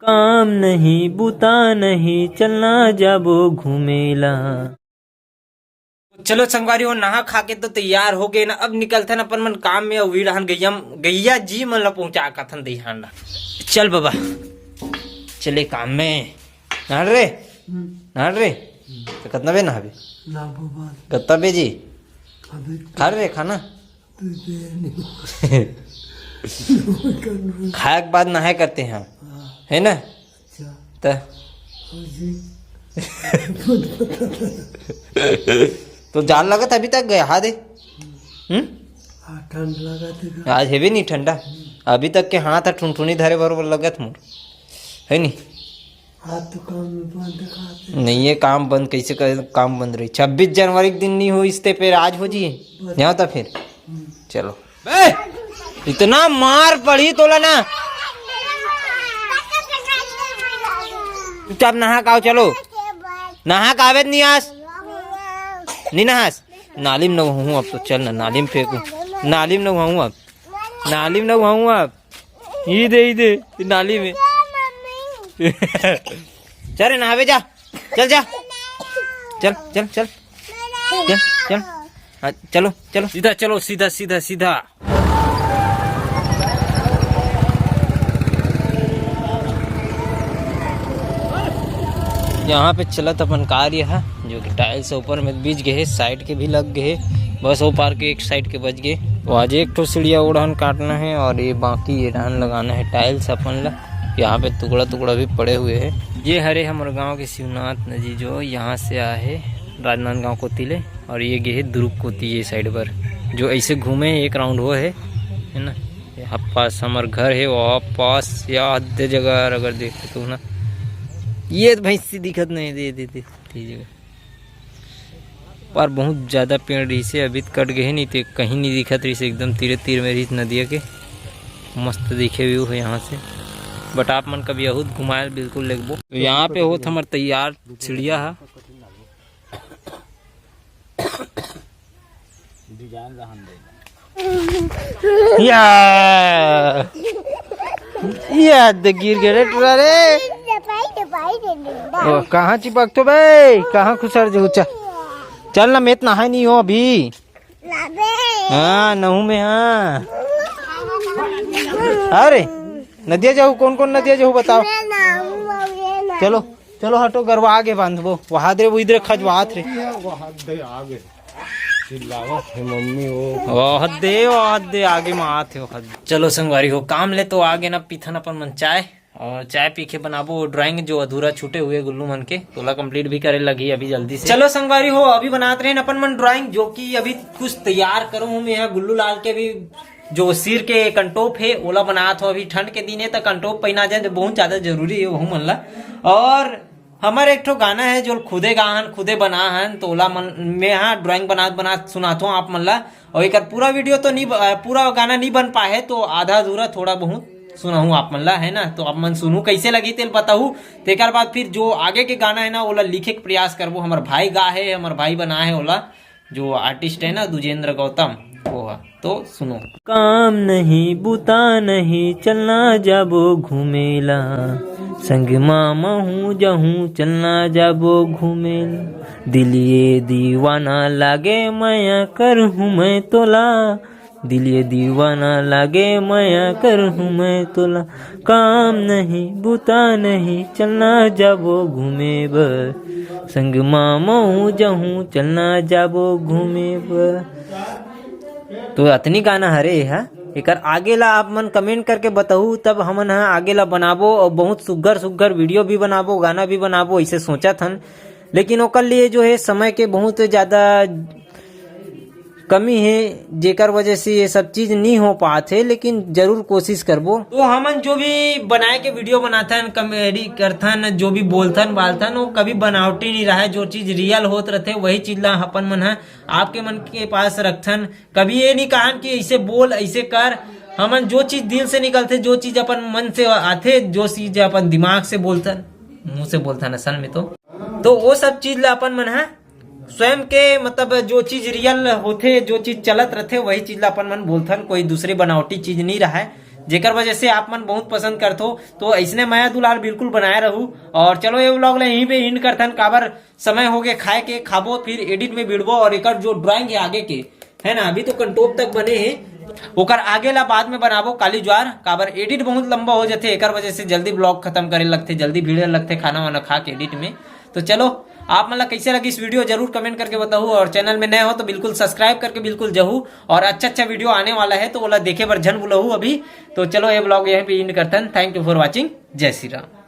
काम नहीं बुता नहीं चलना जाबो घूमेला। चलो संगवारी हो नहा खा के तो तैयार हो गए ना। अब निकलते न अपन मन काम में वीरहन गैया जी मन ला पहुंचा कथन दीहान ला। चल बाबा चले काम में। नहाड़ रे तो कितना बे नहाबे कितना बे जी खा रे खाना खाए के बाद नहाए करते हैं है ना। तो जान लगा था अभी तक गया हाथ ठंड लगा आज है भी नहीं ठंडा अभी तक के हाथ ठुनठुनी धरे बरोबर लगत मोर है नहीं। हाथ तो काम में बंद नहीं है काम बंद कैसे कर काम बंद रही 26 जनवरी के दिन नहीं हो इसते फिर आज हो जिए यहाँ था फिर चलो इतना मार पड़ी तोला ना चुपचाप नहा काओ चलो नहा कावे नहीं आस नहीं नहास नालिम न हूँ अब तो चल ना नालिम फेंकू नालिम न हूँ अब नालिम न हूँ अब ये दे नाली में चल नहावे जा चल जा चल चल चल चल चल हाँ चलो चलो सीधा चलो सीधा सीधा सीधा। यहाँ पे चलत अपन कार्य है जो कि टाइल्स ऊपर में बीच गए साइड के भी लग गए बस वो पार के एक साइड के बच गए। तो आज एक तो सीढ़िया उड़ान काटना है और ये बाकी ये डान लगाना है टाइल्स अपन ला। यहाँ पे टुकड़ा टुकड़ा भी पड़े हुए हैं। ये हरे हमारे गांव के शिवनाथ नदी जो यहाँ से आए है राजनांदगांव को तिले और ये गए है दुर्ग कोती ये साइड पर जो ऐसे घूमे एक राउंड हो है ना। यहाँ पास हमारे घर है वहाँ पास या आधे जगह अगर देखते तो ना ये भैंसी दिखत नहीं दे जगह पर बहुत ज़्यादा पेड़ रही से अभी कट गए नहीं तो कहीं नहीं दिखत रही से एकदम तीरे तीर में रही नदिया के मस्त दिखे व्यू है यहाँ से। बट आप मन कभी बहुत घुमाए बिल्कुल लेगबो। तो यहाँ पे हो हमारे तैयार चिड़िया है या गिर गए रे कहाँ चिपक तो भाई कहाँ खुसर जो चल ना मैं नहाई नहीं हो अभी हाँ नहू में हाँ अरे नदिया जाऊ कौन कौन नदिया जाऊ बताओ चलो चलो हटो गरवा आगे बांधबो वहां दे वो इधर खजवात रे मम्मी वो दे आगे मात है। चलो संगवारी हो काम ले तो आगे ना पीथन अपन मन चाय और चाय पी के बनाबो ड्राइंग जो अधूरा छूटे हुए गुल्लू मन के तोला कंप्लीट भी करे लगी अभी जल्दी से। चलो संगवारी हो अभी बनाते रहे अपन मन ड्राइंग जो कि अभी कुछ तैयार करूँ हूँ मैं गुल्लू लाल के भी जो सिर के कंटोप है ओला बनात हो। अभी ठंड के दिन है तो कंटोप पहना जाए जो बहुत ज्यादा जरूरी है वह मन ला। और हमारे एक ठो गाना है जो खुदे गाहन खुदे बना हन तो ओला मन में हाँ ड्राइंग बना सुनाता हूँ आप मन ला। और एक पूरा वीडियो तो नहीं पूरा गाना नहीं बन पाए तो आधा अधूरा थोड़ा बहुत सुना हूँ आप मन ला है ना। तो आप मन सुनू कैसे लगी तेल बताऊ तेकर बाद फिर जो आगे के गाना है ना ओला लिखे के प्रयास करबो। हमारे भाई गा है हमारे भाई बना है ओला जो आर्टिस्ट है ना दुजेंद्र गौतम वो है तो सुनो। काम नहीं बुता नहीं चलना जाबो घूमेला संग मामा हूँ जहूँ चलना जाबो घूमेला दिलिये दीवाना लागे माया कर हूँ मैं तोला दिलिये दीवाना लागे माया कर हूँ मैं तोला काम नहीं बुता नहीं चलना जाबो घूमे बर संग मामा हूँ जहूँ चलना जाबो घूमे बर। तो अतनी गाना हरे है एक आगे ला आप मन कमेंट करके बताऊ तब हमन आगे ला बनाबो और बहुत सुग्घर सुग्घर वीडियो भी बनाबो गाना भी बनाबो ऐसे सोचा थन। लेकिन ओकर लिए जो है समय के बहुत ज्यादा कमी है जेकर वजह से ये सब चीज नहीं हो पाते लेकिन जरूर कोशिश करबो। तो हमन जो भी बनाए के वीडियो बनाथन कॉमेडी करथन जो भी बोलथन बालथन वो कभी बनावटी नहीं रहा है। जो चीज रियल होत रहते वही चीज ला अपन मन है आपके मन के पास रखथन। कभी ये नहीं कहन कि ऐसे बोल ऐसे कर। हमन जो चीज दिल से निकलते जो चीज अपन मन से आते जो चीज अपन दिमाग से बोलथन मुंह से बोलथन असल में तो वो सब चीज ला अपन मन है स्वयं के मतलब जो चीज रियल होते जो चीज चलत रहते वही चीज ला अपन मन बोलथन कोई दूसरी बनावटी चीज नहीं रहा है। जेकर वजह से आप मन बहुत पसंद करथो। तो ऐसने मैं दुलार बिल्कुल बनाए रहूं। और चलो ये व्लॉग ले यहीं पे एंड करथन, काबर समय हो गए खाए के, खाबो फिर एडिट में भिड़बो। और एक जो ड्राइंग है आगे के है ना, अभी तो कंटोप तक बने हैं, ओकर आगे ला बाद में बनाबो काली ज्वार, काबर एडिट बहुत लंबा हो जाते एकर वजह से जल्दी ब्लॉग खत्म करे लगते, जल्दी भिड़े लगते खाना वाना खा के एडिट में। तो चलो आप मतलब कैसे लगी इस वीडियो जरूर कमेंट करके बताओ। और चैनल में नए हो तो बिल्कुल सब्सक्राइब करके बिल्कुल जहू। और अच्छा वीडियो आने वाला है तो बोला देखे बर झन बुलहू अभी। तो चलो ये ब्लॉग यहीं पे एंड करते हैं। Thank you for watching. जय श्री राम।